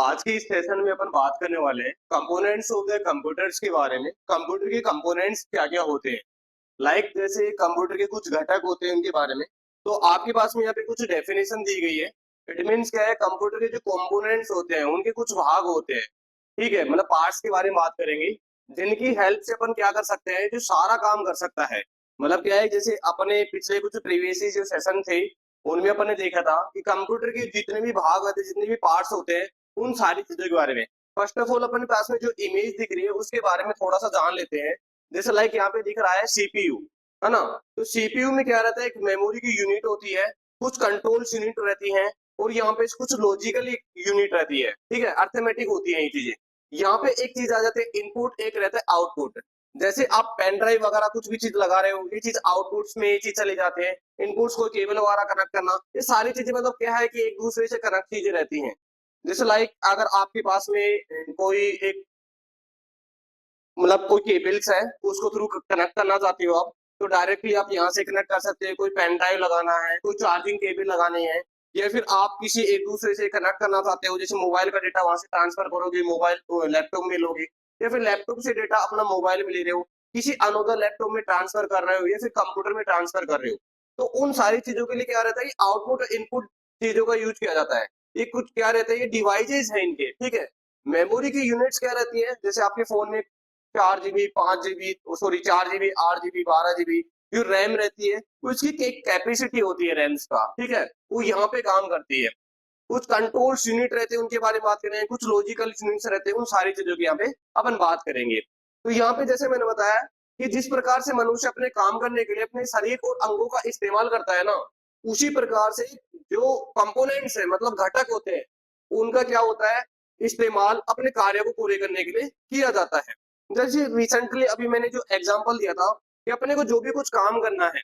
आज के इस सेशन में अपन बात करने वाले हैं कंपोनेंट्स ऑफ द कंप्यूटर्स के बारे में। कंप्यूटर के कंपोनेंट्स क्या क्या होते हैं, लाइक जैसे कंप्यूटर के कुछ घटक होते हैं उनके बारे में। तो आपके पास में यहाँ पे कुछ डेफिनेशन दी गई है। इट मीन्स क्या है, कंप्यूटर के जो कंपोनेंट्स होते हैं उनके कुछ भाग होते हैं। ठीक है, मतलब पार्ट्स के बारे में बात करेंगे जिनकी हेल्प से अपन क्या कर सकते हैं, जो सारा काम कर सकता है। मतलब क्या है, जैसे अपने पिछले कुछ प्रीवियस जो सेशन थे उनमें अपन ने देखा था कि कंप्यूटर के जितने भी भाग होते हैं, जितने भी पार्ट्स होते हैं, उन सारी चीजों के बारे में। फर्स्ट ऑफ ऑल अपने पास में जो इमेज दिख रही है उसके बारे में थोड़ा सा जान लेते हैं। जैसे लाइक यहाँ पे दिख रहा है सीपीयू, है ना। तो सीपीयू में क्या रहता है, एक मेमोरी की यूनिट होती है, कुछ कंट्रोल्स यूनिट रहती हैं, और यहाँ पे कुछ लॉजिकल यूनिट रहती है। ठीक है, अर्थमेटिक होती है ये चीजें। यहाँ पे एक चीज आ जाती है इनपुट, एक रहता है आउटपुट। जैसे आप पेन ड्राइव वगैरह कुछ भी चीज लगा रहे हो, ये चीज आउटपुट्स में ये चीज चले जाते हैं। इनपुट्स को केबल वगैरह कनेक्ट करना, ये सारी चीजें मतलब क्या है कि एक दूसरे से कनेक्ट चीजें रहती हैं। जैसे लाइक अगर आपके पास में कोई एक मतलब कोई केबल्स है, उसको थ्रू कनेक्ट करना चाहते हो आप, तो डायरेक्टली आप यहाँ से कनेक्ट कर सकते हैं। कोई पेन ड्राइव लगाना है, कोई चार्जिंग केबल लगाने हैं, या फिर आप किसी एक दूसरे से कनेक्ट करना चाहते हो, जैसे मोबाइल का डेटा वहां से ट्रांसफर करोगे, मोबाइल लैपटॉप में लोगे, या फिर लैपटॉप से डेटा अपना मोबाइल में ले रहे हो, किसी अनदर लैपटॉप में ट्रांसफर कर रहे हो, या फिर कंप्यूटर में ट्रांसफर कर रहे हो। तो उन सारी चीजों के लिए क्या रहता है, आउटपुट और इनपुट चीजों का यूज किया जाता है। ये कुछ क्या रहता है, ये डिवाइसेज है इनके। ठीक है, मेमोरी की यूनिट्स क्या रहती है, जैसे आपके फोन में 4 GB 5 GB, sorry 4 GB 8 GB 12 GB जो रैम रहती है, उसकी एक कैपेसिटी होती है रैम्स का। ठीक है, वो यहाँ पे काम करती है। कुछ कंट्रोल्स यूनिट रहते हैं, उनके बारे में बात करें, कुछ लॉजिकल यूनिट्स रहते हैं, उन सारी चीजों की यहाँ पे अपन बात करेंगे। तो यहाँ पे जैसे मैंने बताया कि जिस प्रकार से मनुष्य अपने काम करने के लिए अपने शरीर और अंगों का इस्तेमाल करता है ना, उसी प्रकार से जो कंपोनेंट्स है, मतलब घटक होते हैं, उनका क्या होता है, इस्तेमाल अपने कार्य को पूरे करने के लिए किया जाता है। जैसे रिसेंटली अभी मैंने जो एग्जांपल दिया था कि अपने को जो भी कुछ काम करना है,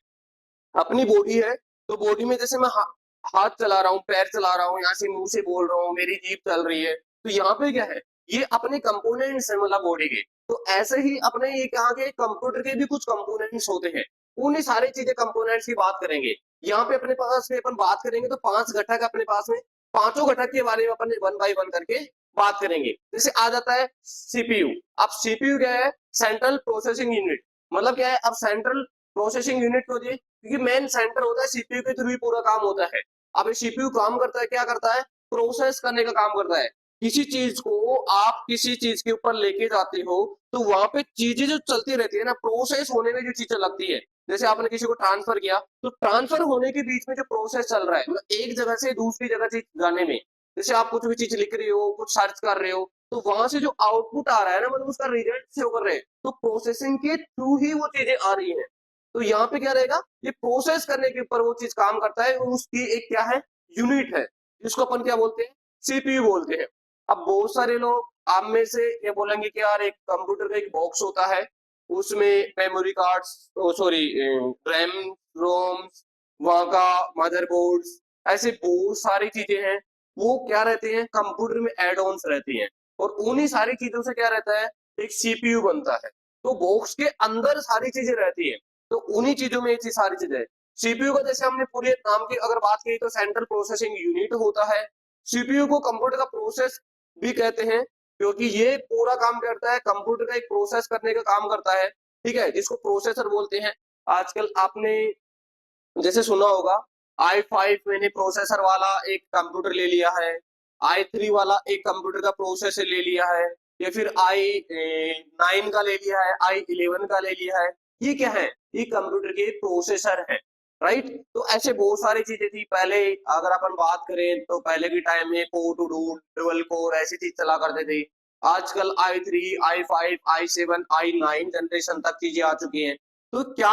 अपनी बॉडी है, तो बॉडी में जैसे मैं हाथ चला रहा हूँ, पैर चला रहा हूँ, यहाँ से मुंह से बोल रहा हूँ, मेरी जीभ चल रही है, तो यहाँ पे क्या है, ये अपने कंपोनेंट्स है, मतलब बॉडी के। तो ऐसे ही अपने ये कहा के कंप्यूटर के भी कुछ कंपोनेंट्स होते हैं, उन्हीं सारी चीजें कंपोनेंट्स की बात करेंगे। यहाँ पे अपने पास में अपन बात करेंगे तो 5 घटक अपने पास में, पांचों घटक के बारे में अपन वन बाय वन करके बात करेंगे। जैसे आ जाता है सीपीयू। अब सीपीयू क्या है, सेंट्रल प्रोसेसिंग यूनिट। मतलब क्या है, अब सेंट्रल प्रोसेसिंग यूनिट को, क्योंकि मेन सेंटर होता है, सीपीयू के थ्रू ही पूरा काम होता है। अब ये सीपीयू काम करता है, क्या करता है, प्रोसेस करने का काम करता है। किसी चीज को आप किसी चीज के ऊपर लेके जाते हो, तो वहां पे चीजें जो चलती रहती है ना, प्रोसेस होने में जो चीजें लगती है, जैसे आपने किसी को ट्रांसफर किया, तो ट्रांसफर होने के बीच में जो प्रोसेस चल रहा है, मतलब एक जगह से दूसरी जगह चीज जाने में, जैसे आप कुछ भी चीज लिख रहे हो, कुछ सर्च कर रहे हो, तो वहां से जो आउटपुट आ रहा है ना, मतलब उसका रिजल्ट शो कर रहे हैं, तो प्रोसेसिंग के थ्रू ही वो चीजें आ रही है। तो यहाँ पे क्या रहेगा, ये प्रोसेस करने के ऊपर वो चीज काम करता है, और उसकी एक क्या है, यूनिट है, जिसको अपन क्या बोलते हैं, सीपीयू बोलते हैं। अब बहुत सारे लोग आप में से ये बोलेंगे कि यार एक कंप्यूटर का एक बॉक्स होता है, उसमें memory cards, sorry RAM, roams, वहां का मदरबोर्ड, ऐसे बहुत सारी चीजें हैं, वो क्या रहते हैं, कंप्यूटर में एड ऑन्स रहती हैं, और उन्हीं सारी चीजों से क्या रहता है, एक सीपीयू बनता है। तो बॉक्स के अंदर सारी चीजें रहती है, तो उन्हीं चीजों में ये सारी चीजें। सीपीयू का जैसे हमने पूरे नाम की अगर बात की, तो सेंट्रल प्रोसेसिंग यूनिट होता है। सीपीयू को कंप्यूटर का प्रोसेस भी कहते हैं, क्योंकि ये पूरा काम करता है, कंप्यूटर का एक प्रोसेस करने का काम करता है। ठीक है, जिसको प्रोसेसर बोलते हैं। आजकल आपने जैसे सुना होगा, i5 मैंने प्रोसेसर वाला एक कंप्यूटर ले लिया है, i3 वाला एक कंप्यूटर का प्रोसेसर ले लिया है, या फिर i9 का ले लिया है, i11 का ले लिया है। ये क्या है, ये कंप्यूटर के प्रोसेसर है, राइट। तो ऐसे बहुत सारी चीजें थी पहले। अगर अपन बात करें तो पहले के टाइम में कोर टू डुअल कोर ऐसी चीज चला करते थे। आजकल i3 i5 i7 i9 generation तक चीजें आ चुकी हैं। तो क्या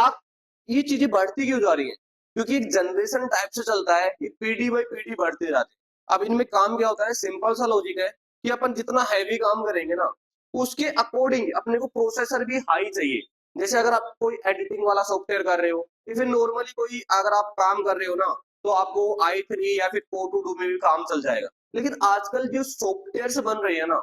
ये चीजें बढ़ती क्यों जा रही है, क्योंकि एक जनरेशन टाइप से चलता है, ये पीढ़ी बाई पीढ़ी बढ़ते जाते हैं। अब इनमें काम क्या होता है, सिंपल सा लॉजिक है कि अपन जितना हैवी काम करेंगे ना, उसके अकॉर्डिंग अपने को प्रोसेसर भी हाई चाहिए। जैसे अगर आप कोई एडिटिंग वाला सॉफ्टवेयर कर रहे हो, या फिर नॉर्मली कोई अगर आप काम कर रहे हो ना, तो आपको i3 या फिर कोर 2 में भी काम चल जाएगा। लेकिन आजकल जो सॉफ्टवेयर बन रहे हैं ना,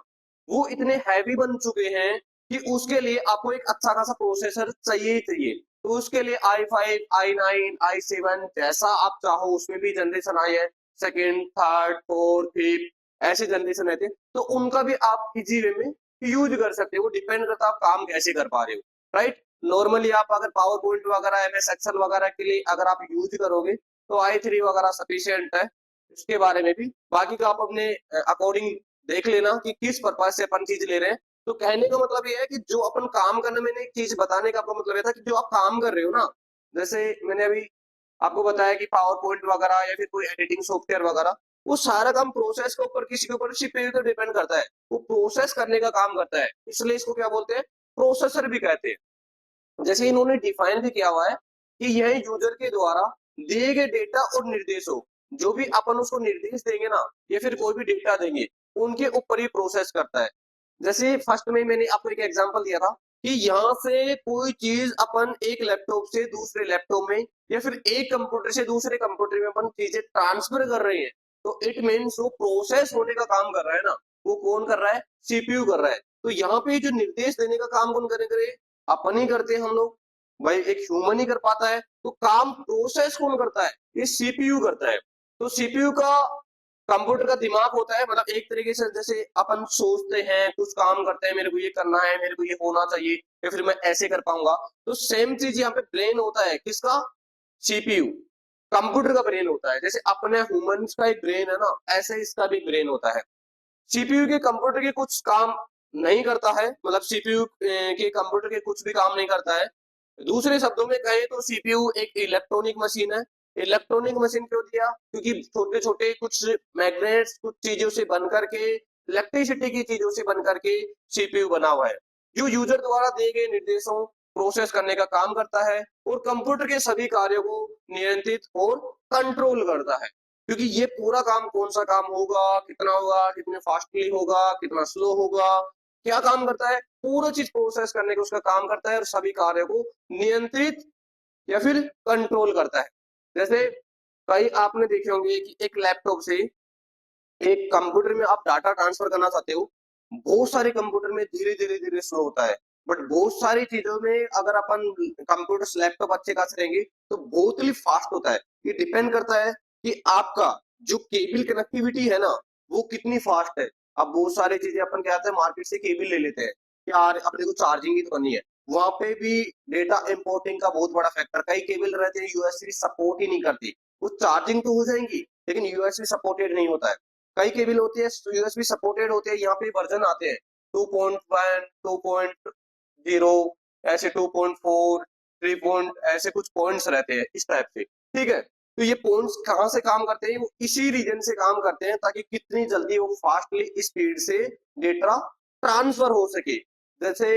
वो इतने हैवी बन चुके हैं कि उसके लिए आपको एक अच्छा खासा प्रोसेसर चाहिए ही चाहिए। तो उसके लिए i5 i9 i7 जैसा आप चाहो उसमें भी जनरेशन आई है, सेकेंड थर्ड फोर्थ फिफ्थ, ऐसे जनरेशन रहते हैं, तो उनका भी आप इजी वे में यूज कर सकते हो। वो डिपेंड करता है आप काम कैसे कर पा रहे हो, राइट। नॉर्मली आप अगर पावर पॉइंट वगैरह एमएस एक्सेल वगैरह के लिए अगर आप यूज करोगे तो i3 वगैरह सफिशियंट है। उसके बारे में भी बाकी का आप अपने अकॉर्डिंग देख लेना कि किस पर्पज से अपन चीज ले रहे हैं। तो कहने का मतलब ये है कि जो अपन काम करने, मैंने एक चीज बताने का आपका मतलब ये था कि जो आप काम कर रहे हो ना, जैसे मैंने अभी आपको बताया कि पावर पॉइंट वगैरह या फिर कोई एडिटिंग सॉफ्टवेयर वगैरह, वो सारा काम प्रोसेस के ऊपर, किसी के ऊपर सीपीयू पे डिपेंड करता है। वो प्रोसेस करने का काम करता है, इसलिए इसको क्या बोलते हैं, प्रोसेसर भी कहते हैं। जैसे इन्होंने डिफाइन भी किया हुआ है कि यह यूजर के द्वारा दिए गए डेटा और निर्देशों, जो भी अपन उसको निर्देश देंगे ना या फिर कोई भी डेटा देंगे, उनके ऊपर ही प्रोसेस करता है। जैसे फर्स्ट में मैंने आपको एक एग्जांपल दिया था कि यहाँ से कोई चीज अपन एक लैपटॉप से दूसरे लैपटॉप में या फिर एक कंप्यूटर से दूसरे कंप्यूटर में अपन चीजें ट्रांसफर कर रहे हैं, तो इट मीन्स वो प्रोसेस होने का काम कर रहा है ना, वो कौन कर रहा है, सीपीयू कर रहा है। तो यहाँ पे जो निर्देश देने का काम कौन करेंगे, अपन ही करते हैं हम लोग। भाई एक ह्यूमन ही कर पाता है, तो काम प्रोसेस कौन करता है, ये सीपीयू करता है। तो सीपीयू का, कंप्यूटर का दिमाग होता है, मतलब एक तरीके से जैसे अपन सोचते हैं कुछ काम करते हैं, मेरे को ये करना है, मेरे को ये होना चाहिए या फिर मैं ऐसे कर पाऊंगा, तो सेम चीज यहाँ पे ब्रेन होता है, किसका, सीपीयू, कंप्यूटर का ब्रेन होता है। जैसे अपने ह्यूमंस का एक ब्रेन है ना, ऐसे इसका भी ब्रेन होता है। सीपीयू के कंप्यूटर के कुछ काम नहीं करता है, मतलब सीपीयू के कंप्यूटर के कुछ भी काम नहीं करता है। दूसरे शब्दों में कहें तो सीपीयू एक इलेक्ट्रॉनिक मशीन है। इलेक्ट्रॉनिक मशीन क्यों दिया, क्योंकि छोटे छोटे कुछ मैग्नेट्स कुछ चीजों से बन करके, इलेक्ट्रिसिटी की चीजों से बन करके सीपीयू बना हुआ है, जो यूजर द्वारा दिए गए निर्देशों प्रोसेस करने का काम करता है और कंप्यूटर के सभी कार्यों को नियंत्रित और कंट्रोल करता है। क्योंकि ये पूरा काम कौन सा काम होगा, कितने फास्टली होगा, कितना स्लो होगा, क्या काम करता है, पूरा चीज प्रोसेस करने का उसका काम करता है और सभी कार्यों को नियंत्रित या फिर कंट्रोल करता है। जैसे कई आपने देखे होंगे कि एक लैपटॉप से एक कंप्यूटर में आप डाटा ट्रांसफर करना चाहते हो, बहुत सारे कंप्यूटर में धीरे धीरे धीरे स्लो होता है, बट बहुत सारी चीजों में अगर अपन कंप्यूटर लैपटॉप अच्छे खासे रहेंगे तो बहुत ही फास्ट होता है। ये डिपेंड करता है कि आपका जो केबल कनेक्टिविटी है ना, वो कितनी फास्ट है। अब बहुत सारी चीजें अपन क्या हैं, मार्केट से केबल ले लेते हैं, यार अपने को चार्जिंग ही तो करनी है, वहां पे भी डेटा इंपोर्टिंग का बहुत बड़ा फैक्टर, कई केबल रहते हैं यूएसबी सपोर्ट ही नहीं करती, वो चार्जिंग तो हो जाएंगी लेकिन यूएसबी सपोर्टेड नहीं होता है। कई केबल होती है यूएसबी सपोर्टेड होते हैं, यहाँ पे वर्जन आते हैं 2.1 2.0 ऐसे 2.4 3 पॉइंट, ऐसे कुछ पॉइंट्स रहते हैं इस टाइप से, ठीक है। तो ये पॉइंट्स कहाँ से काम करते हैं, वो इसी रीजन से काम करते हैं ताकि कितनी जल्दी वो फास्टली स्पीड से डेटा ट्रांसफर हो सके। जैसे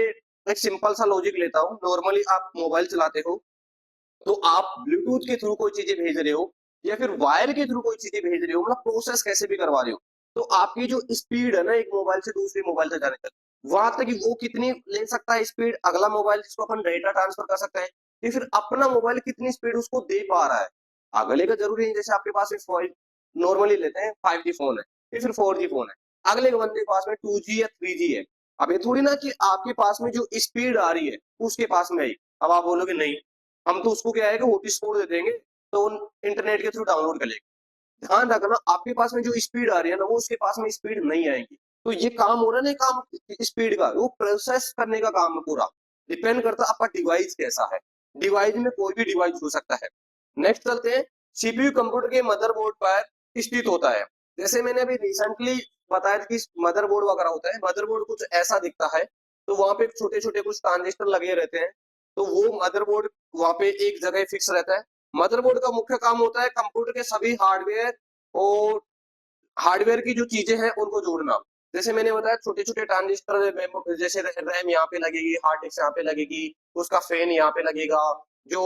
एक सिंपल सा लॉजिक लेता हूँ, नॉर्मली आप मोबाइल चलाते हो तो आप ब्लूटूथ के थ्रू कोई चीजें भेज रहे हो या फिर वायर के थ्रू कोई चीजें भेज रहे हो, मतलब प्रोसेस कैसे भी करवा रहे हो, तो आपकी जो स्पीड है ना एक मोबाइल से दूसरे मोबाइल तक जाने तक, वहां तक वो कितनी ले सकता है स्पीड अगला मोबाइल जिसको अपन डेटा ट्रांसफर कर सकते हैं, या फिर अपना मोबाइल कितनी स्पीड उसको दे पा रहा है। अगले का जरूरी नहीं, जैसे आपके पास एक नॉर्मली लेते हैं 5G फोन है या फिर 4G फोन है, अगले के बंदे के पास में 2G या 3G है। अब ये थोड़ी ना कि आपके पास में जो स्पीड आ रही है उसके पास में आई, अब आप बोलोगे नहीं, हम तो उसको क्या है कि हॉटस्पॉट दे देंगे तो इंटरनेट के थ्रू डाउनलोड कर लेगा। ध्यान रखना आपके पास में जो स्पीड आ रही है ना, वो उसके पास में स्पीड नहीं आएगी। तो ये काम हो रहा है ना, काम स्पीड का, वो प्रोसेस करने का काम है पूरा, डिपेंड करता है आपका डिवाइस कैसा है। डिवाइस में कोई भी डिवाइस हो सकता है। नेक्स्ट चलते हैं, सीपीयू कंप्यूटर के मदरबोर्ड पर स्थित होता है। जैसे मैंने अभी रिसेंटली बताया कि मदरबोर्ड वगैरह होता है, मदरबोर्ड कुछ ऐसा दिखता है, तो वहां पे छोटे छोटे कुछ ट्रांजिस्टर लगे रहते हैं, तो वो मदरबोर्ड वहां पे एक जगह फिक्स रहता है। मदरबोर्ड का मुख्य काम होता है कंप्यूटर के सभी हार्डवेयर और हार्डवेयर की जो चीजें हैं उनको जोड़ना। जैसे मैंने बताया छोटे छोटे ट्रांजिस्टर, जैसे रैम यहाँ पे लगेगी, हार्ड डिस्क यहाँ पे लगेगी, उसका फैन यहाँ पे लगेगा, जो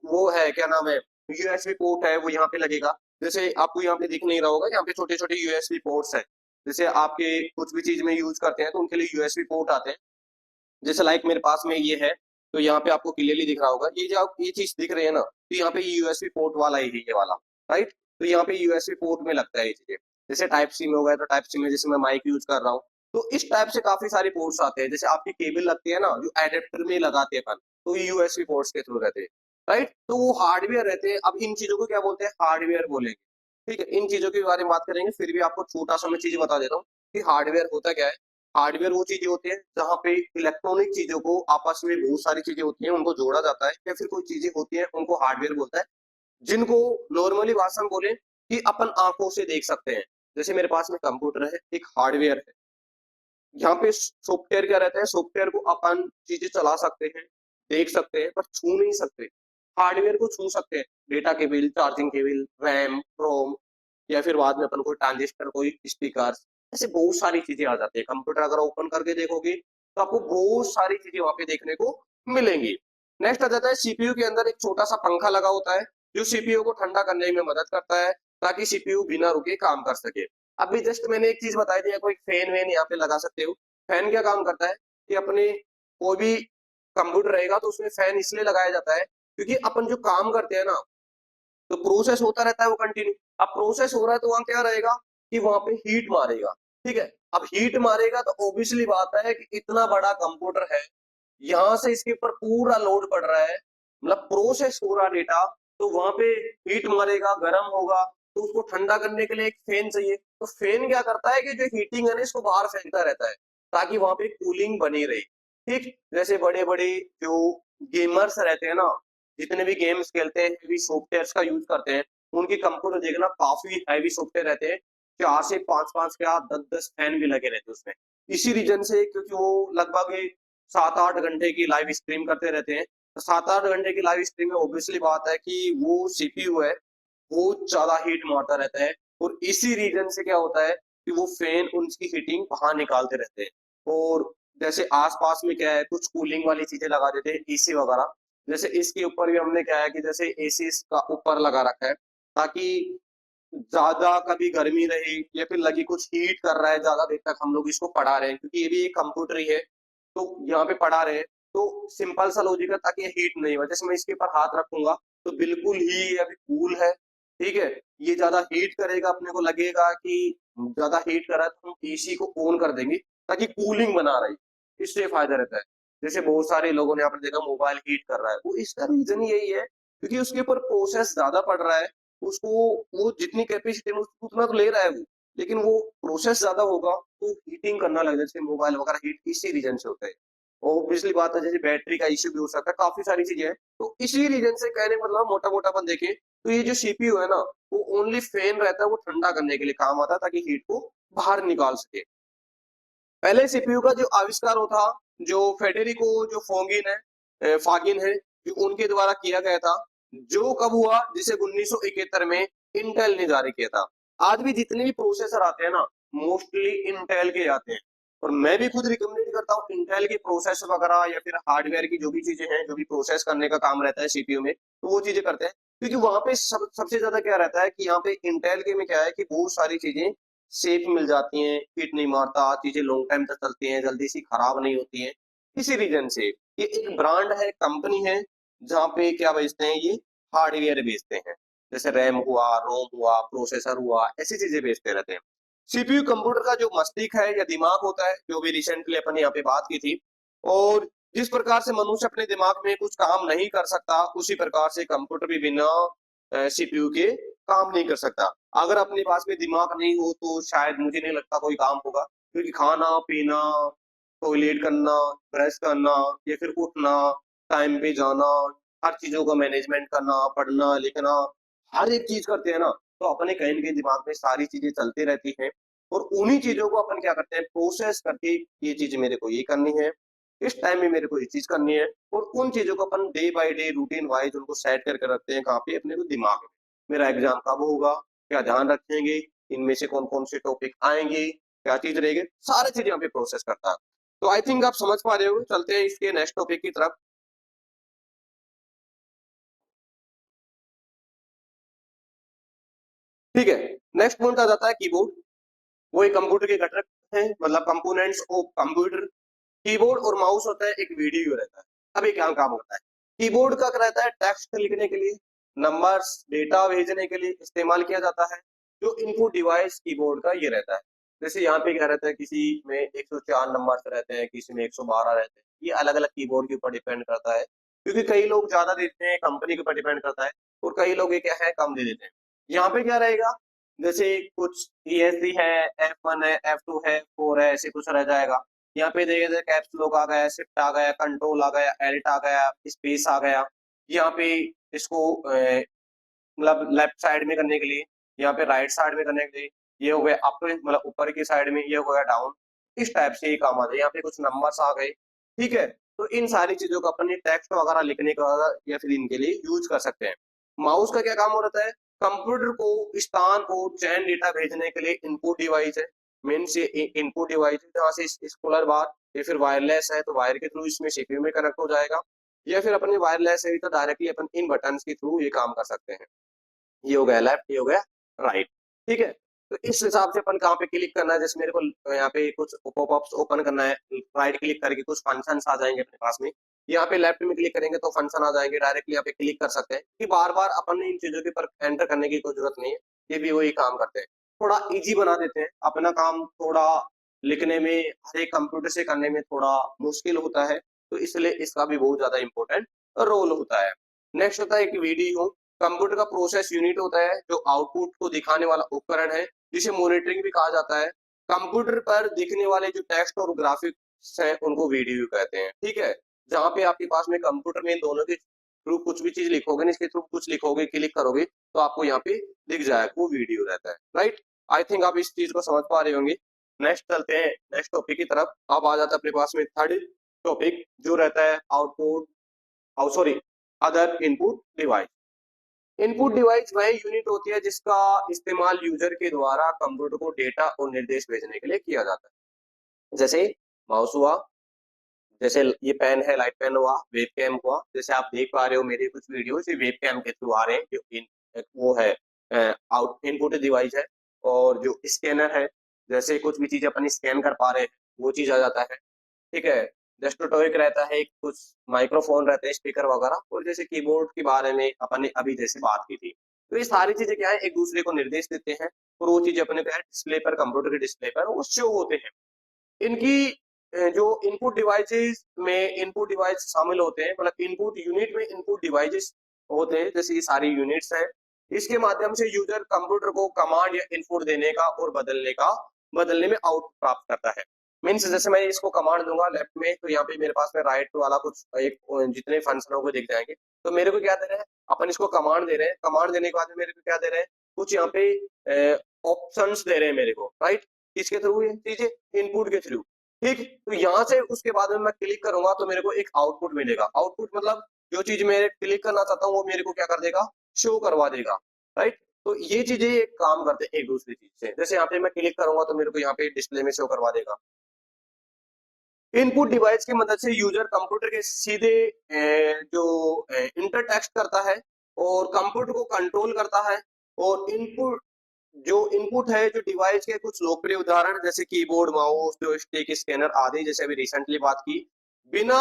वो है क्या नाम है, यूएसबी पोर्ट है वो यहाँ पे लगेगा। जैसे आपको यहाँ पे दिख नहीं रहा होगा, यहाँ पे छोटे छोटे यूएसबी पोर्ट्स है, जैसे आपके कुछ भी चीज में यूज करते हैं तो उनके लिए यूएसबी पोर्ट आते हैं। जैसे लाइक मेरे पास में ये है, तो यहाँ पे आपको क्लियरली दिख रहा होगा, ये जो ये चीज दिख रही है ना, तो यहाँ पे यूएसबी पोर्ट वाला ही है ये वाला, राइट। तो यहाँ पे यूएसबी पोर्ट में लगता है ये चीजें। जैसे टाइप सी में हो गया तो टाइप सी में, जैसे मैं माइक यूज कर रहा हूँ, तो इस टाइप से काफी सारे पोर्ट्स आते हैं। जैसे आपकी केबल लगती है ना जो एडेप्टर में लगाते हैं अपन, तो ये यूएसबी पोर्ट्स के थ्रू रहते हैं, राइट। तो वो हार्डवेयर रहते हैं। अब इन चीजों को क्या बोलते हैं, हार्डवेयर बोलेंगे। ठीक है, इन चीजों के बारे में बात करेंगे। फिर भी आपको छोटा सा मैं चीज बता देता हूँ कि हार्डवेयर होता क्या है। हार्डवेयर वो चीजें होती है जहाँ पे इलेक्ट्रॉनिक चीजों को आपस में बहुत सारी चीजें होती हैं उनको जोड़ा जाता है, या फिर कोई चीजें होती हैं उनको हार्डवेयर बोलता है, जिनको नॉर्मली भाषा में बोले कि अपन आंखों से देख सकते हैं। जैसे मेरे पास में कंप्यूटर है, एक हार्डवेयर है। यहाँ पे सॉफ्टवेयर क्या रहता है, सॉफ्टवेयर को अपन चीजें चला सकते हैं, देख सकते हैं, पर छू नहीं सकते। हार्डवेयर को छू सकते हैं, data cable, charging cable, RAM, ROM, या फिर बाद में अपन कोई ट्रांजिस्टर, कोई स्पीकर, ऐसे बहुत सारी चीजें आ जाती है। कंप्यूटर अगर ओपन करके देखोगे तो आपको बहुत सारी चीजें वहां पे देखने को मिलेंगी। नेक्स्ट आ जाता है सीपीयू के अंदर एक छोटा सा पंखा लगा होता है जो सीपीयू को ठंडा करने में मदद करता है, ताकि सीपीयू बिना रुके काम कर सके। अभी जस्ट मैंने एक चीज बताई थी, कोई फैन वैन यहाँ पे लगा सकते हो। फैन क्या काम करता है कि अपने कोई भी कंप्यूटर रहेगा तो उसमें फैन इसलिए लगाया जाता है क्योंकि अपन जो काम करते हैं ना, तो प्रोसेस होता रहता है वो कंटिन्यू। अब प्रोसेस हो रहा है तो वहां क्या रहेगा कि वहां पे हीट मारेगा। ठीक है, अब हीट मारेगा तो ऑब्वियसली बात है कि इतना बड़ा कंप्यूटर है, यहाँ से इसके ऊपर पूरा लोड पड़ रहा है, मतलब प्रोसेस हो रहा डेटा, तो वहां पे हीट मारेगा, गर्म होगा, तो उसको ठंडा करने के लिए एक फैन चाहिए। तो फैन क्या करता है कि जो हीटिंग है ना इसको बाहर फेंकता रहता है, ताकि वहां पे कूलिंग बनी रहे। ठीक, जैसे बड़े बड़े जो गेमर्स रहते हैं ना, जितने भी गेम्स खेलते हैं, हेवी सॉफ्टवेयर का यूज करते हैं, उनकी कंप्यूटर देखना काफी हैवी सॉफ्टवेयर रहते हैं। 4 से 5 क्या 10 फैन भी लगे रहते हैं उसमें। इसी रीजन से, क्योंकि वो लगभग 7-8 घंटे की लाइव स्ट्रीम करते रहते हैं। तो 7-8 घंटे की लाइव स्ट्रीम में ऑब्वियसली बात है कि वो सीपीयू है, बहुत ज्यादा हीट मारता रहता है। और इसी रीजन से क्या होता है कि वो फैन उनकी हीटिंग बाहर निकालते रहते हैं। और जैसे आसपास में क्या है, कुछ कूलिंग वाली चीजें लगा देते हैं, एसी वगैरह। जैसे इसके ऊपर भी हमने क्या है कि जैसे एसी का ऊपर लगा रखा है, ताकि ज्यादा कभी गर्मी रहे या फिर लगी कुछ हीट कर रहा है ज्यादा देर तक, हम लोग इसको पढ़ा रहे हैं, क्योंकि ये भी एक कंप्यूटर ही है, तो यहाँ पे पढ़ा रहे हैं। तो सिंपल सा लॉजिक है, ताकि ये हीट नहीं हो। जैसे मैं इसके ऊपर हाथ रखूंगा तो बिल्कुल ही ये अभी कूल है। ठीक है, ये ज्यादा हीट करेगा, अपने को लगेगा कि ज्यादा हीट कर रहा है, तो हम एसी को ऑन कर देंगे ताकि कूलिंग बना रही। इससे फायदा रहता है। जैसे बहुत सारे लोगों ने आपने देखा मोबाइल हीट कर रहा है, वो इसका रीजन यही है क्योंकि उसके ऊपर प्रोसेस ज्यादा पड़ रहा है। उसको वो जितनी कैपेसिटी में उतना तो ले रहा है वो, लेकिन वो प्रोसेस ज्यादा होगा तो हीटिंग करना लग जाए। जैसे मोबाइल वगैरह हीट इसी रीजन से होता है। और पिछली बात है, जैसे बैटरी का इश्यू भी हो सकता है, काफी सारी चीजें हैं। तो इसी रीजन से कहने का मतलब मोटा मोटा अपन देखें तो ये जो सीपीयू है ना, वो ओनली फैन रहता है, वो ठंडा करने के लिए काम आता है, ताकि हीट को बाहर निकाल सके। पहले सीपीयू का जो आविष्कार होता, जो फेडेरिको जो फोगिन है, फागिन है, जो उनके द्वारा किया गया था। जो कब हुआ, जिसे 1971 में इंटेल ने जारी किया था। आज भी जितने भी प्रोसेसर आते हैं ना, मोस्टली इंटेल के आते हैं। और मैं भी खुद रिकमेंड करता हूँ इंटेल के प्रोसेसर वगैरह, या फिर हार्डवेयर की जो भी चीजें हैं, जो भी प्रोसेस करने का काम रहता है सीपीयू में, तो वो चीजें करते हैं। क्योंकि वहां पे सबसे ज्यादा क्या रहता है कि यहाँ पे इंटेल के में क्या है कि बहुत सारी चीजें सेफ मिल जाती हैं, हीट नहीं मारता, चीजें लॉन्ग टाइम तक चलती हैं, जल्दी से खराब नहीं होती हैं। इसी रीजन से ये एक ब्रांड है, कंपनी है, जहाँ पे क्या बेचते हैं, ये हार्डवेयर बेचते हैं। जैसे रैम हुआ, रोम हुआ, प्रोसेसर हुआ, ऐसी चीजें बेचते रहते हैं। सीपीयू कंप्यूटर का जो मस्तिष्क है या दिमाग होता है, जो भी रिसेंटली अपन यहाँ पे बात की थी। और जिस प्रकार से मनुष्य अपने दिमाग में कुछ काम नहीं कर सकता, उसी प्रकार से कंप्यूटर भी बिना सीपीयू के काम नहीं कर सकता। अगर अपने पास में दिमाग नहीं हो तो शायद मुझे नहीं लगता कोई काम होगा, क्योंकि खाना पीना, टॉयलेट करना, ब्रश करना, या फिर उठना, टाइम पे जाना, हर चीजों का मैनेजमेंट करना, पढ़ना लिखना, हर एक चीज करते हैं ना, तो अपने कहीं न कहीं दिमाग में सारी चीजें चलती रहती हैं। और उन्हीं चीजों को अपन क्या करते हैं, प्रोसेस करके ये चीज मेरे को ये करनी है, इस टाइम में मेरे को ये चीज करनी है। और उन चीजों को अपन day by day routine wise उनको सेट करके रखते हैं, कहाँ पे, अपने को दिमाग में। मेरा एग्जाम कब होगा, क्या ध्यान रखेंगे, इनमें से कौन कौन से टॉपिक आएंगे, क्या चीज रहेगी, सारी चीजें यहाँ पे प्रोसेस करता है। तो आई थिंक आप समझ पा रहे हो। चलते हैं इसके नेक्स्ट टॉपिक की तरफ। ठीक है, नेक्स्ट पॉइंट आ जाता है कीबोर्ड। वो एक कंप्यूटर के घटक है, मतलब कंपोनेंट्स ऑफ कंप्यूटर। कीबोर्ड और माउस होता है, एक वीडियो रहता है। अब ये क्या काम करता है, कीबोर्ड का रहता है टेक्स्ट लिखने के लिए, नंबर्स, डेटा भेजने के लिए इस्तेमाल किया जाता है। जो इनपुट डिवाइस कीबोर्ड का ये रहता है। जैसे यहाँ पे क्या रहता है, किसी में 104 नंबर रहते हैं, किसी में 112 रहते हैं। ये अलग अलग कीबोर्ड के ऊपर डिपेंड करता है, क्योंकि कई लोग ज्यादा देते हैं, कंपनी के ऊपर डिपेंड करता है, और कई लोग ये क्या है कम दे देते हैं। यहाँ पे क्या रहेगा जैसे कुछ ESC है, F1 है, F2 है, 4 है, ऐसे कुछ रह जाएगा। यहाँ पे देखिए कैप्स लॉक आ गया, शिफ्ट आ गया, कंट्रोल आ गया, एल्ट आ गया, स्पेस आ गया। यहाँ पे इसको मतलब लेफ्ट साइड में करने के लिए, यहाँ पे राइट साइड में करने के लिए, ये हो गया अप मतलब ऊपर की साइड में, ये हो गया डाउन। इस टाइप से ये काम आता है। यहाँ पे कुछ नंबर्स आ गए, ठीक है। तो इन सारी चीजों को अपन टेक्स्ट वगैरह लिखने का या फिर इनके लिए यूज कर सकते हैं। माउस का क्या काम हो रहता है? कंप्यूटर को स्थान को चैन डेटा भेजने के लिए इनपुट डिवाइस है। मीन्स ये इनपुट डिवाइस है, जहाँ से स्कूलर बार या फिर वायरलेस है तो वायर के थ्रू इसमें सीपीयू में कनेक्ट हो जाएगा, या फिर अपने वायरलेस है तो डायरेक्टली अपन इन बटन के थ्रू ये काम कर सकते हैं। ये हो गया लेफ्ट, ये हो गया राइट, ठीक है। तो इस हिसाब से अपन कहाँ पे क्लिक करना है, जैसे मेरे को यहाँ पे कुछ पॉपअप्स ओपन करना है, राइट क्लिक करके कुछ फंक्शन आ जाएंगे अपने पास में। यहाँ पे लेफ्ट में क्लिक करेंगे तो फंक्शन आ जाएंगे, डायरेक्टली यहाँ पे क्लिक कर सकते हैं कि बार बार अपन इन चीजों के पर एंटर करने की कोई जरूरत नहीं है। ये भी वही काम करते हैं, थोड़ा इजी बना देते हैं अपना काम। थोड़ा लिखने में हर एक कंप्यूटर से करने में थोड़ा मुश्किल होता है, तो इसलिए इसका भी बहुत ज्यादा इंपॉर्टेंट रोल होता है। नेक्स्ट होता है एक वीडियो। कंप्यूटर का प्रोसेस यूनिट होता है जो आउटपुट को दिखाने वाला उपकरण है, जिसे मॉनिटरिंग भी कहा जाता है। कंप्यूटर पर दिखने वाले जो टेक्स्ट और ग्राफिक्स हैं उनको वीडियो कहते हैं, ठीक है। जहाँ पे आपके पास में कंप्यूटर में इन दोनों के थ्रू कुछ भी चीज लिखोगे ना, इसके थ्रू कुछ लिखोगे, क्लिक करोगे तो आपको यहाँ पे दिख जाएगा, वो वीडियो रहता है, राइट। आई थिंक आप इस चीज को समझ पा रहे होंगे। नेक्स्ट चलते हैं नेक्स्ट टॉपिक की तरफ। अब आ जाता है अपने पास में थर्ड टॉपिक जो रहता है output, sorry, other input device. Input device वह यूनिट होती है जिसका इस्तेमाल यूजर के द्वारा कंप्यूटर को डेटा और निर्देश भेजने के लिए किया जाता है। जैसे माउस हुआ, जैसे ये पेन है, लाइट पेन हुआ, वेब कैम हुआ। जैसे आप देख पा रहे हो मेरी कुछ वीडियो वेब कैम के थ्रू आ रहे हैं, जो वो है आउट इनपुट डिवाइस है। और जो स्कैनर है, जैसे कुछ भी चीज अपन स्कैन कर पा रहे हैं वो चीज आ जाता है, ठीक है। डेस्कटॉप रहता है, कुछ माइक्रोफोन रहते हैं, स्पीकर वगैरह। और जैसे कीबोर्ड के बारे में अपन ने अभी जैसे बात की थी, तो ये सारी चीजें क्या है, एक दूसरे को निर्देश देते हैं और वो चीजें अपने क्या है डिस्प्ले पर, कंप्यूटर के डिस्प्ले पर वो शो होते हैं। इनकी जो इनपुट डिवाइसेस में इनपुट डिवाइस शामिल होते हैं, मतलब इनपुट यूनिट में इनपुट डिवाइसेस होते हैं, जैसे ये सारी यूनिट्स हैं। इसके माध्यम से यूजर कंप्यूटर को कमांड या इनपुट देने का और बदलने में आउटपुट प्राप्त करता है। मीन्स जैसे मैं इसको कमांड दूंगा लेफ्ट में, तो यहाँ पे मेरे पास में राइट वाला कुछ एक जितने फंक्शन होंगे दिख जाएंगे। तो मेरे को क्या दे रहे हैं, अपन इसको कमांड दे रहे हैं। कमांड देने के बाद में मेरे को क्या दे रहे हैं, कुछ यहाँ पे ऑप्शंस दे रहे हैं मेरे को, राइट। किसके थ्रू? ये चीजें इनपुट के थ्रू, ठीक। तो यहाँ से उसके बाद में मैं क्लिक करूंगा तो मेरे को एक आउटपुट मिलेगा। आउटपुट मतलब जो चीज मैं क्लिक करना चाहता हूँ वो मेरे को क्या कर देगा, शो करवा देगा, राइट। तो ये चीजें काम करते हैं एक दूसरी चीज से। जैसे यहाँ पे मैं क्लिक करूंगा तो मेरे को यहाँ पे डिस्प्ले में शो करवा देगा। इनपुट डिवाइस की मदद से यूजर कंप्यूटर के सीधे जो इंटर टेक्स्ट करता है और कंप्यूटर को कंट्रोल करता है। और इनपुट जो इनपुट है, जो डिवाइस के कुछ लोकप्रिय उदाहरण जैसे कीबोर्ड, माउस, जॉयस्टिक, स्कैनर आदि, जैसे अभी रिसेंटली बात की। बिना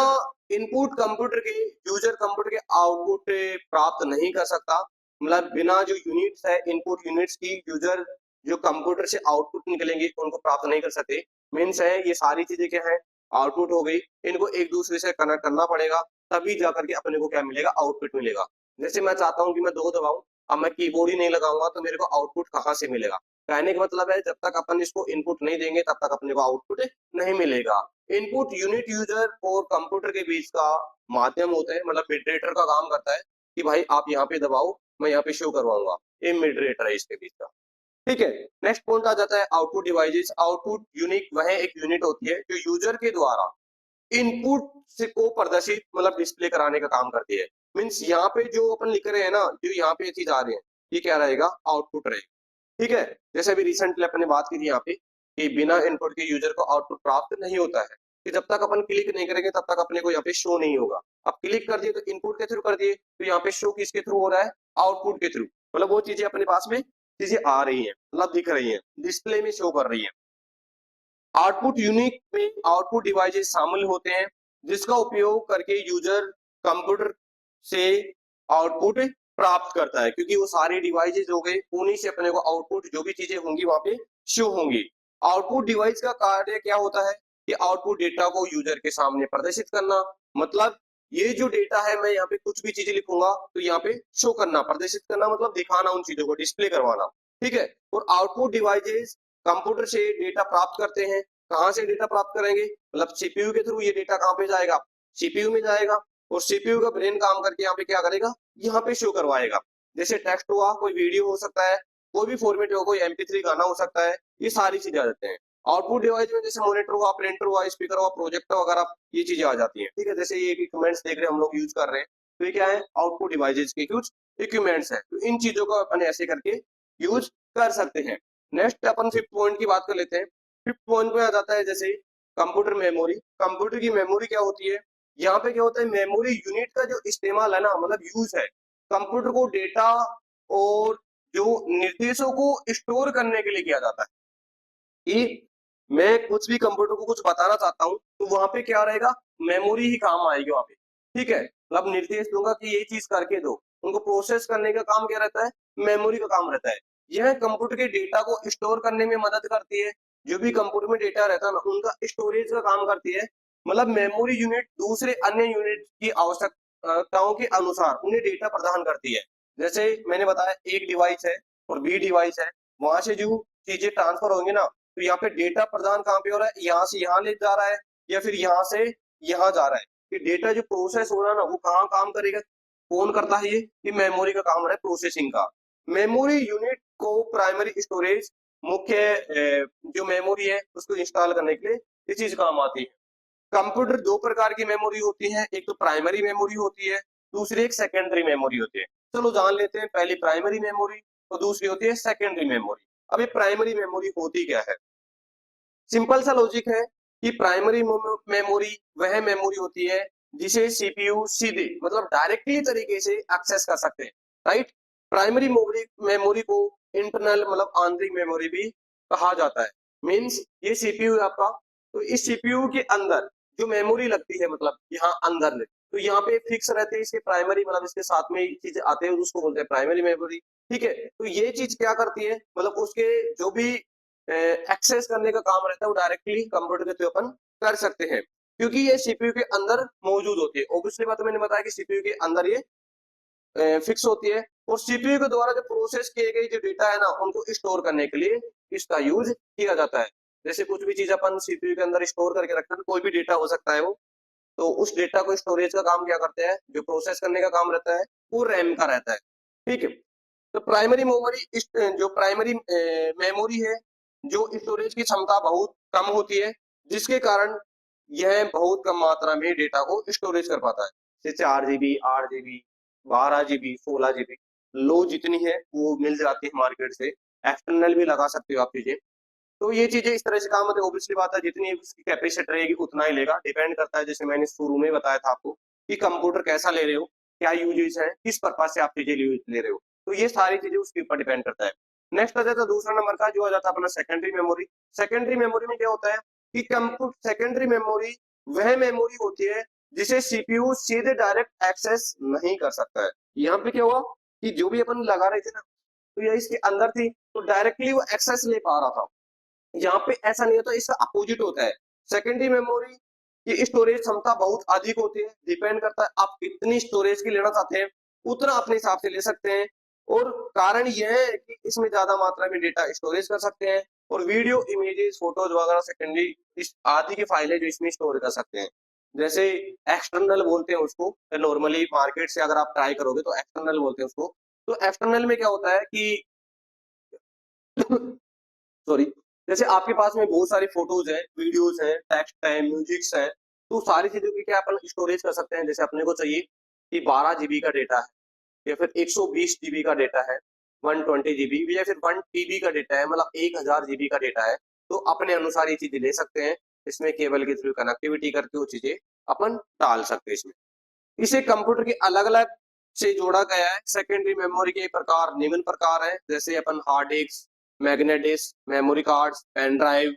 इनपुट कंप्यूटर के यूजर कंप्यूटर के आउटपुट प्राप्त नहीं कर सकता। मतलब बिना जो यूनिट्स है इनपुट यूनिट्स की, यूजर जो कंप्यूटर से आउटपुट निकलेंगे उनको प्राप्त नहीं कर सकते। मीन्स है ये सारी चीजें क्या है, आउटपुट हो गई, इनको एक दूसरे से कनेक्ट करना पड़ेगा, तभी जाकर के अपने को क्या मिलेगा, आउटपुट मिलेगा। जैसे मैं चाहता हूँ कि मैं दो दबाऊं, अब मैं कीबोर्ड ही नहीं लगाऊंगा तो मेरे को आउटपुट कहाँ से मिलेगा। कहने का मतलब है जब तक अपन इसको इनपुट नहीं देंगे तब तक अपने को आउटपुट नहीं मिलेगा। इनपुट यूनिट यूजर और कंप्यूटर के बीच का माध्यम होता है, मतलब मिडरेटर का काम करता है कि भाई आप यहाँ पे दबाओ, मैं यहाँ पे शो करवाऊंगा। ये मिडरेटर है इसके बीच का, ठीक है। नेक्स्ट पॉइंट आ जाता है आउटपुट डिवाइसेस। आउटपुट यूनिट वह एक यूनिट होती है जो यूजर के द्वारा इनपुट से को प्रदर्शित मतलब डिस्प्ले कराने का काम करती है। मीन्स यहाँ पे जो अपन लिख रहे हैं ना, जो यहाँ पे चीज आ रही है, ये क्या रहेगा, आउटपुट रहेगा, ठीक है। जैसे अभी रिसेंटली अपन ने बात की थी यहाँ पे कि बिना इनपुट के यूजर को आउटपुट प्राप्त नहीं होता है, कि जब तक अपन क्लिक नहीं करेंगे तब तक अपने को यहाँ पे शो नहीं होगा। अब क्लिक कर दिए तो इनपुट के थ्रू कर दिए, तो यहाँ पे शो किसके थ्रू हो रहा है, आउटपुट के थ्रू। मतलब वो चीजें अपने पास में चीजें आ रही है, मतलब दिख रही है, डिस्प्ले में शो कर रही है। आउटपुट यूनिट में आउटपुट डिवाइसेस शामिल होते हैं जिसका उपयोग करके यूजर कंप्यूटर से आउटपुट प्राप्त करता है, क्योंकि वो सारे डिवाइसेस हो गए, उन्हीं से अपने को आउटपुट जो भी चीजें होंगी वहां पे शो होंगी। आउटपुट डिवाइस का कार्य क्या होता है कि आउटपुट डेटा को यूजर के सामने प्रदर्शित करना। मतलब ये जो डेटा है, मैं यहाँ पे कुछ भी चीजें लिखूंगा तो यहाँ पे शो करना, प्रदर्शित करना मतलब दिखाना, उन चीजों को डिस्प्ले करवाना। ठीक है। और आउटपुट डिवाइसेस कंप्यूटर से डेटा प्राप्त करते हैं। कहाँ से डेटा प्राप्त करेंगे, मतलब सीपीयू के थ्रू ये डेटा कहाँ पे जाएगा, सीपीयू में जाएगा, और सीपीयू का ब्रेन काम करके यहाँ पे क्या करेगा, यहाँ पे शो करवाएगा। जैसे टेक्स्ट हुआ, कोई वीडियो हो सकता है, कोई भी फॉर्मेट हो, कोई MP3 गाना हो सकता है, ये सारी चीजें आ जाते हैं। आउटपुट डिवाइस में जैसे मॉनिटर हुआ, प्रिंटर हुआ, स्पीकर हुआ, प्रोजेक्टर वगैरह, ये चीजें आ जाती हैं। ठीक है, जैसे ये इक्विपमेंट्स देख रहे हैं हम लोग यूज कर रहे हैं, तो ये क्या है, आउटपुट डिवाइसेस के कुछ इक्विपमेंट्स है। तो इन चीजों को अपन ऐसे करके यूज कर सकते हैं। नेक्स्ट अपन फिफ्थ पॉइंट की बात कर लेते हैं। फिफ्थ पॉइंट में आ जाता है जैसे कंप्यूटर मेमोरी। कंप्यूटर की मेमोरी क्या होती है, यहाँ पे क्या होता है, मेमोरी यूनिट का जो इस्तेमाल है ना, मतलब यूज है, कंप्यूटर को डेटा और जो निर्देशों को स्टोर करने के लिए किया जाता है। कि मैं कुछ भी कंप्यूटर को कुछ बताना चाहता हूँ, तो वहां पे क्या रहेगा, मेमोरी ही काम आएगी वहां पे। ठीक है, मतलब निर्देश दूंगा कि ये चीज करके दो, उनको प्रोसेस करने का काम क्या रहता है, मेमोरी का काम रहता है। यह कंप्यूटर के डेटा को स्टोर करने में मदद करती है। जो भी कंप्यूटर में डेटा रहता है ना, उनका स्टोरेज का काम करती है। मतलब मेमोरी यूनिट दूसरे अन्य यूनिट की आवश्यकताओं के अनुसार उन्हें डेटा प्रदान करती है। जैसे मैंने बताया, एक डिवाइस है और बी डिवाइस है, वहां से जो चीजें ट्रांसफर होंगी ना, तो यहाँ पे डेटा प्रदान कहाँ पे हो रहा है, यहाँ से यहाँ ले जा रहा है, या फिर यहाँ से यहाँ जा रहा है। कि डेटा जो प्रोसेस हो रहा है ना, वो कहाँ काम करेगा, कौन करता है ये मेमोरी का काम है, प्रोसेसिंग का। मेमोरी यूनिट को प्राइमरी स्टोरेज, मुख्य जो मेमोरी है उसको इंस्टॉल करने के लिए ये चीज काम आती है। कंप्यूटर दो प्रकार की मेमोरी होती है, एक तो प्राइमरी मेमोरी होती है, दूसरी एक सेकेंडरी मेमोरी होती है। चलो जान लेते हैं, पहली प्राइमरी मेमोरी और दूसरी होती है सेकेंडरी मेमोरी। अब ये प्राइमरी मेमोरी होती क्या है, सिंपल सा लॉजिक है कि प्राइमरी मेमोरी वह मेमोरी होती है जिसे सीपीयू सीधे, मतलब डायरेक्टली तरीके से एक्सेस कर सकते हैं। राइट, प्राइमरी मेमोरी मेमोरी को इंटरनल, मतलब आंतरिक मेमोरी भी कहा जाता है। मींस ये सीपीयू है आपका, तो इस सीपीयू के अंदर जो मेमोरी लगती है, मतलब यहाँ अंदर में, तो यहाँ पे फिक्स रहते हैं इसके प्राइमरी, मतलब इसके साथ में चीजें आते हैं, उसको बोलते हैं प्राइमरी मेमोरी। ठीक है, तो ये चीज क्या करती है, मतलब उसके जो भी एक्सेस करने का काम रहता है, वो डायरेक्टली कंप्यूटर के थ्रू अपन कर सकते हैं, क्योंकि ये सीपीयू के अंदर मौजूद होती है। ऑब्वियसली बात मैंने बताया कि सीपीयू के अंदर ये फिक्स होती है, और सीपीयू के द्वारा जो प्रोसेस किए गए जो डेटा है ना, उनको स्टोर करने के लिए इसका यूज किया जाता है। जैसे कुछ भी चीज अपन सीपीयू के अंदर स्टोर करके रखते हैं, कोई भी डेटा हो सकता है वो, तो उस डेटा को स्टोरेज का काम क्या करते हैं, जो प्रोसेस करने का काम रहता है वो रैम का रहता है। ठीक है, तो प्राइमरी मेमोरी, जो प्राइमरी मेमोरी है, जो स्टोरेज की क्षमता बहुत कम होती है, जिसके कारण यह बहुत कम मात्रा में डेटा को स्टोरेज कर पाता है। जैसे 4 GB, 8 GB, 12 GB, 16 GB, लो जितनी है वो मिल जाती है मार्केट से। एक्सटर्नल भी लगा सकते हो आप चीजें। तो ये चीजें इस तरह से काम होते हैं। ऑब्वियसली बात है, जितनी उसकी कैपेसिटी रहेगी उतना ही लेगा, डिपेंड करता है, जैसे मैंने शुरू में बताया था आपको कि कंप्यूटर कैसा ले रहे हो, क्या यूजेस है, किस पर्पज से आप चीजें ले रहे हो, तो ये सारी चीजें उसके ऊपर डिपेंड करता है। नेक्स्ट आ जाता है दूसरा नंबर का, जो आ जाता है अपना सेकेंडरी मेमोरी। सेकेंडरी मेमोरी में क्या होता है कि कंप्यूटर सेकेंडरी मेमोरी वह मेमोरी होती है जिसे सीपीयू सीधे डायरेक्ट एक्सेस नहीं कर सकता है। यहाँ पे क्या हुआ कि जो भी अपन लगा रहे थे ना, तो ये इसके अंदर थी, तो डायरेक्टली वो एक्सेस ले पा रहा था। यहाँ पे ऐसा नहीं होता, इसका अपोजिट होता है। सेकेंडरी मेमोरी की स्टोरेज क्षमता बहुत अधिक होती है, डिपेंड करता है आप कितनी स्टोरेज की लेना चाहते हैं, उतना अपने हिसाब से ले सकते हैं। और कारण यह है कि इसमें ज्यादा मात्रा में डेटा स्टोरेज कर सकते हैं, और वीडियो, इमेजेस, फोटोज वगैरह सेकेंडरी इस आदि की फाइलें जो इसमें स्टोर कर सकते हैं। जैसे एक्सटर्नल बोलते हैं उसको, नॉर्मली मार्केट से अगर आप ट्राई करोगे तो एक्सटर्नल बोलते हैं उसको। तो एक्सटर्नल में क्या होता है कि सॉरी, जैसे आपके पास में बहुत सारी फोटोज है, वीडियोस है, टेक्स्ट है, म्यूजिक्स है, तो सारी चीजों की क्या अपन स्टोरेज कर सकते हैं। जैसे अपने को चाहिए कि 12 GB का डेटा है, या फिर 120 GB का डेटा है, 120 GB, या फिर 1 TB का डेटा है, मतलब 1000 GB का डेटा है, तो अपने अनुसार ये चीजें ले सकते हैं। इसमें केबल के थ्रू कनेक्टिविटी करके वो चीजें अपन डाल सकते हैं इसमें। इसे कंप्यूटर के अलग अलग से जोड़ा गया है। सेकेंडरी मेमोरी के प्रकार निम्न प्रकार है, जैसे अपन hard disk, magnet disk, memory cards, pen drive,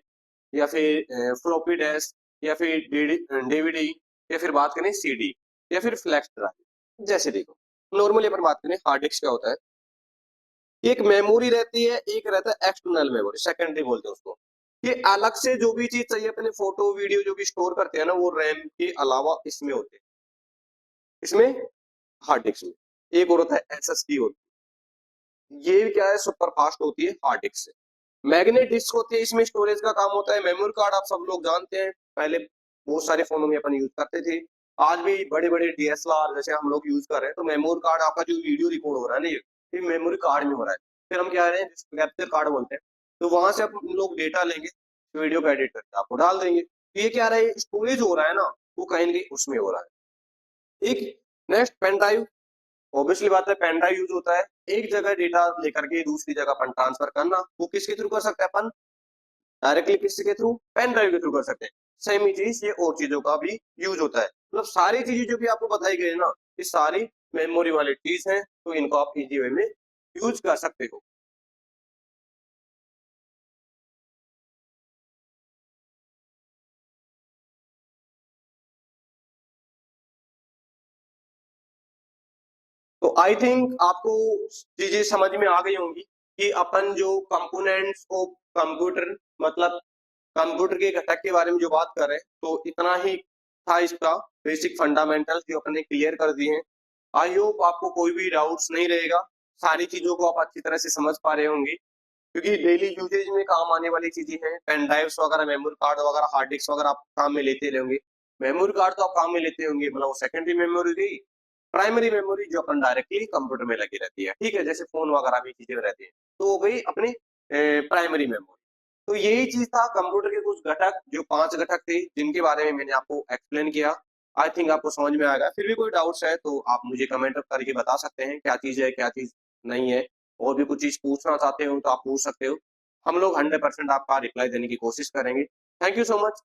या फिर फ्लॉपी डिस्क, या फिर डीवीडी, या फिर बात करें सीडी, या फिर फ्लैश ड्राइव। जैसे देखो, नॉर्मली अपन बात करें हार्ड डिस्क क्या होता है, एक मेमोरी रहती है, एक रहता है एक्सटर्नल मेमोरी, सेकेंडरी बोलते हैं उसको। ये अलग से जो भी चीज चाहिए अपने फोटो वीडियो जो भी स्टोर करते हैं ना, वो रैम के अलावा इसमें होते हैं, इसमें हार्ड डिस्क में। एक और होता है SSD होती है, ये क्या है, सुपर फास्ट होती है हार्ड डिस्क से। मैग्नेट डिस्क होती है, इसमें स्टोरेज का काम होता है। मेमोरी कार्ड आप सब लोग जानते हैं, पहले बहुत सारे फोनों में अपन यूज करते थे। आज भी बड़े बड़े डीएसएलआर जैसे हम लोग यूज कर रहे हैं, तो मेमोरी कार्ड आपका जो वीडियो रिकॉर्ड हो रहा है ना, ये मेमोरी कार्ड में हो रहा है। फिर हम क्या कह रहे हैं, जिसको कैप्चर कार्ड बोलते हैं, तो वहां से हम लोग डेटा लेंगे, वीडियो को एडिट करके आपको डाल देंगे। तो ये क्या रहा है, स्टोरेज हो रहा है ना, वो कहीं ना कहीं उसमें हो रहा है। एक नेक्स्ट पेन ड्राइव। ऑब्वियसली बात है, पेन ड्राइव यूज होता है एक जगह डेटा लेकर के दूसरी जगह अपन ट्रांसफर करना। वो किसके थ्रू कर सकते हैं अपन, डायरेक्टली किसी के थ्रू, पेन ड्राइव के थ्रू कर सकते हैं। सेम ही चीज ये और चीजों का भी यूज होता है। मतलब सारी चीजें जो भी आपको बताई गई है ना, ये सारी मेमोरी वाली चीज है, तो इनको आप इजी वे में यूज कर सकते हो। तो आई थिंक आपको चीजें समझ में आ गई होंगी कि अपन जो कंपोनेंट्स ऑफ कंप्यूटर, मतलब कंप्यूटर के घटक के बारे में जो बात कर रहे हैं, तो इतना ही था इसका बेसिक फंडामेंटल जो अपने क्लियर कर दिए हैं। आई होप आपको कोई भी डाउट्स नहीं रहेगा, सारी चीजों को आप अच्छी तरह से समझ पा रहे होंगे, क्योंकि डेली यूजेज में काम आने वाली चीजें हैं। पेन ड्राइव्स वगैरह, मेमोरी कार्ड वगैरह, हार्ड डिस्क वगैरह आप काम में लेते रहेंगे। मेमोरी कार्ड तो आप काम में लेते होंगे, मतलब वो सेकेंडरी मेमोरी गई। प्राइमरी मेमोरी जो अपन डायरेक्टली कंप्यूटर में लगी रहती है, ठीक है, जैसे फोन वगैरह भी चीजें रहती है, तो वो गई अपनी प्राइमरी मेमोरी। तो यही चीज था कंप्यूटर के कुछ घटक, जो 5 घटक थे जिनके बारे में मैंने आपको एक्सप्लेन किया। आई थिंक आपको समझ में आएगा। फिर भी कोई डाउट्स है तो आप मुझे कमेंट करके बता सकते हैं, क्या चीज है क्या चीज नहीं है। और भी कुछ चीज पूछना चाहते हो तो आप पूछ सकते हो। हम लोग 100% आपका रिप्लाई देने की कोशिश करेंगे। Thank you so much.